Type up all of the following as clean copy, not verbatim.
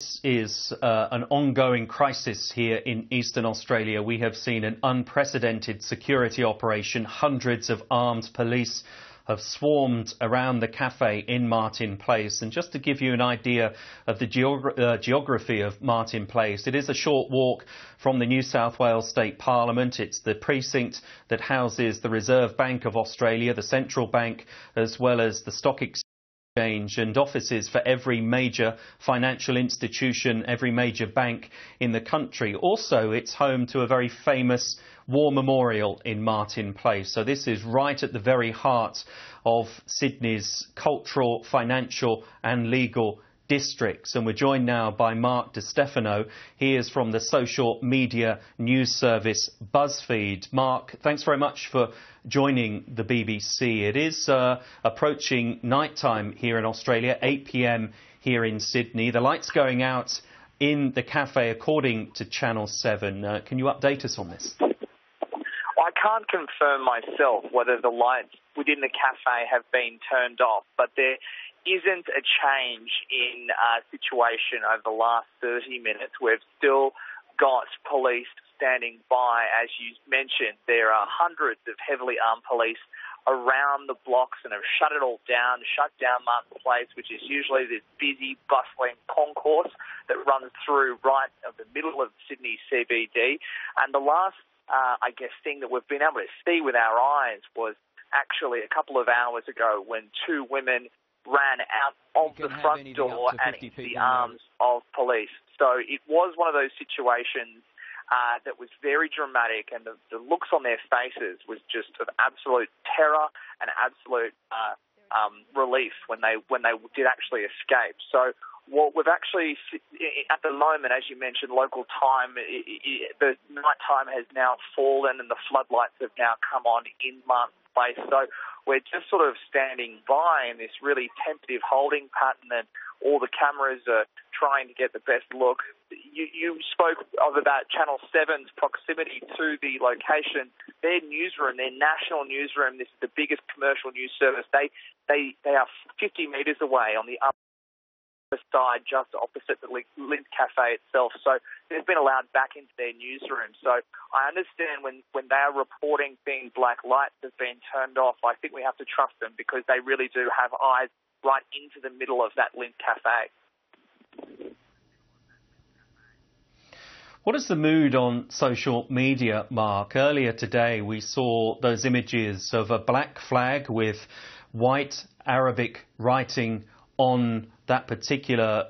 This is an ongoing crisis here in eastern Australia. We have seen an unprecedented security operation. Hundreds of armed police have swarmed around the cafe in Martin Place. And just to give you an idea of the geography of Martin Place, it is a short walk from the New South Wales State Parliament. It's the precinct that houses the Reserve Bank of Australia, the central bank, as well as the stock exchange and offices for every major financial institution, every major bank in the country. Also, it's home to a very famous war memorial in Martin Place. So this is right at the very heart of Sydney's cultural, financial and legal districts. And we're joined now by Mark Stefano. He is from the social media news service BuzzFeed. Mark, thanks very much for joining the BBC. It is approaching night time here in Australia, 8 p.m. here in Sydney. The lights going out in the cafe according to Channel 7. Can you update us on this? I can't confirm myself whether the lights within the cafe have been turned off, but there isn't a change in situation over the last 30 minutes. We've still got police standing by. As you mentioned, there are hundreds of heavily armed police around the blocks and have shut it all down, shut down Martin Place, which is usually this busy, bustling concourse that runs through right at the middle of Sydney CBD. And the last, thing that we've been able to see with our eyes was actually a couple of hours ago when two women ran out of the front door and into the arms of police. So it was one of those situations that was very dramatic, and the looks on their faces was just of absolute terror and absolute relief when they did actually escape. So what we've actually, at the moment, as you mentioned, local time, the night time has now fallen and the floodlights have now come on in Martin Place. So we're just sort of standing by in this really tentative holding pattern, and all the cameras are trying to get the best look. You spoke about Channel 7's proximity to the location. Their newsroom, their national newsroom, this is the biggest commercial news service. They are 50 metres away on the other side, just opposite the Lindt Cafe itself. So they've been allowed back into their newsroom. So I understand when they are reporting things like lights have been turned off, I think we have to trust them because they really do have eyes right into the middle of that Lindt Cafe. What is the mood on social media, Mark? Earlier today we saw those images of a black flag with white Arabic writing on that particular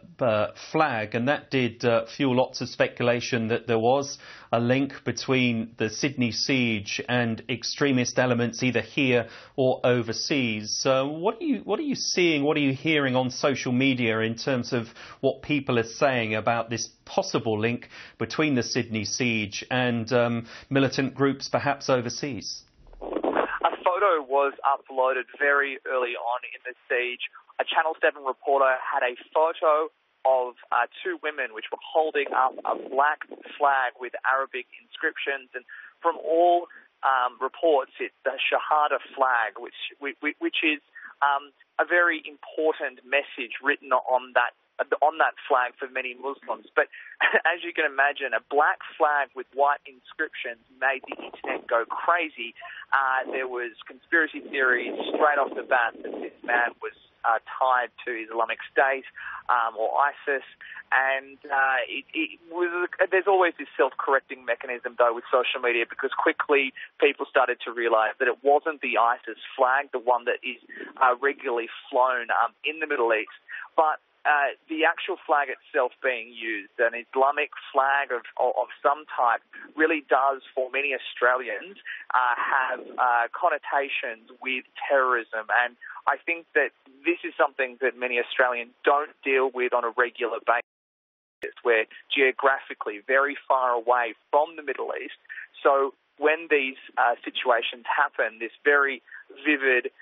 flag, and that did fuel lots of speculation that there was a link between the Sydney siege and extremist elements either here or overseas. So what are you seeing, what are you hearing on social media in terms of what people are saying about this possible link between the Sydney siege and militant groups perhaps overseas? A photo was uploaded very early on in the siege. A Channel 7 reporter had a photo of two women which were holding up a black flag with Arabic inscriptions, and from all reports, it's the Shahada flag, which is a very important message written on that flag for many Muslims. But as you can imagine, a black flag with white inscriptions made the internet go crazy. There was conspiracy theories straight off the bat that this man was tied to Islamic State or ISIS, and there's always this self-correcting mechanism though with social media, because quickly people started to realise that it wasn't the ISIS flag, the one that is regularly flown in the Middle East, but the actual flag itself being used, an Islamic flag of some type, really does, for many Australians, have connotations with terrorism. And I think that this is something that many Australians don't deal with on a regular basis. We're geographically very far away from the Middle East. So when these situations happen, this very vivid,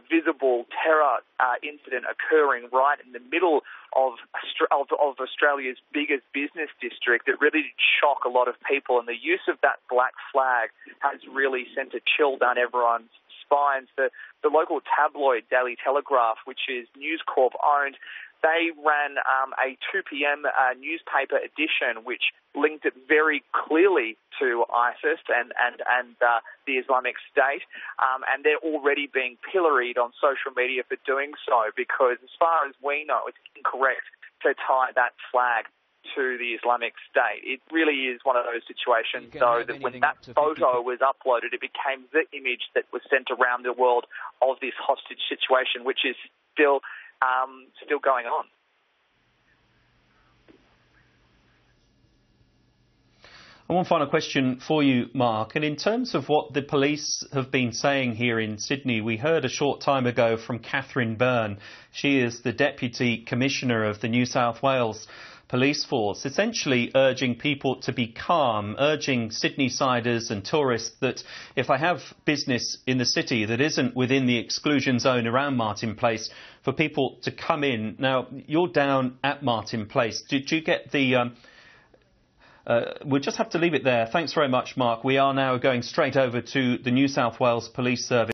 visible terror incident occurring right in the middle of Australia's biggest business district, it really did shock a lot of people. And the use of that black flag has really sent a chill down everyone's spines. The local tabloid Daily Telegraph, which is News Corp owned, they ran a 2 p.m. Newspaper edition which linked it very clearly to ISIS and the Islamic State, and they're already being pilloried on social media for doing so because, as far as we know, it's incorrect to tie that flag to the Islamic State. It really is one of those situations, though, that when that photo was uploaded, it became the image that was sent around the world of this hostage situation, which is still going on. And one final question for you, Mark. And in terms of what the police have been saying here in Sydney, we heard a short time ago from Catherine Byrne. She is the Deputy Commissioner of the New South Wales Police Force, essentially urging people to be calm, urging Sydney-siders and tourists that if they have business in the city that isn't within the exclusion zone around Martin Place, for people to come in. Now, you're down at Martin Place. Did you get the... we'll just have to leave it there. Thanks very much, Mark. We are now going straight over to the New South Wales Police Service.